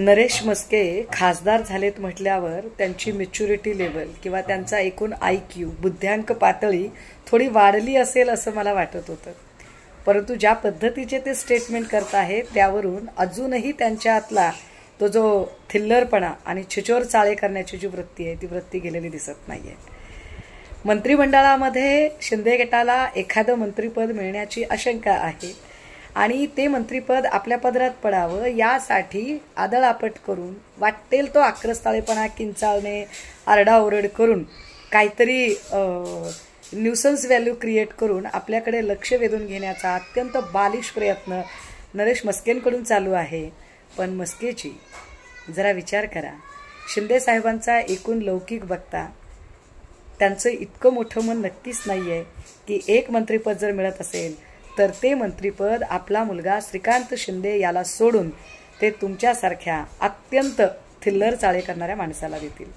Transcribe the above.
नरेश मस्के खासदार झालेत म्हटल्यावर त्यांची मॅच्युरिटी लेवल किंवा त्यांचा एकूण IQ बुद्ध्यांक पातळी थोडी वाढली असेल असं मला वाटत होतं। परंतु ज्या पद्धतीचे ते स्टेटमेंट करत आहेत त्यावरून अजूनही त्यांच्यातला तो जो थिल्लरपणा आणि छिछोर चाळे करण्याची जी वृत्ती आहे ती वृत्ती गेलेली दिसत नाहीये। मंत्रिमंडळामध्ये शिंदे गटाला एखादं मंत्रिपद मिळण्याची आशंका आहे आणि ते मंत्रिपद आपल्या पदरात पडावं यासाठी आदळआपट करून वाटेल तो आक्रस्ताळेपणा किंचाळणे आरडाओरड करून काहीतरी न्यूसन्स व्हॅल्यू क्रिएट करून आपल्याकडे लक्ष वेधून घेण्याचा अत्यंत बालिश प्रयत्न नरेश मस्केंकडून चालू आहे। पण मस्केची जरा विचार करा, शिंदे साहेबांचा एकूण लौकिक बघता त्यांचं इतकं मोठं मन नक्कीच नाहीये की एक मंत्रिपद जर मिळत असेल तर ते मंत्रिपद आपला मुलगा श्रीकांत शिंदे याला सोडून ते तुमच्यासारख्या अत्यंत थिल्लर चाळे करणाऱ्या माणसाला देतील।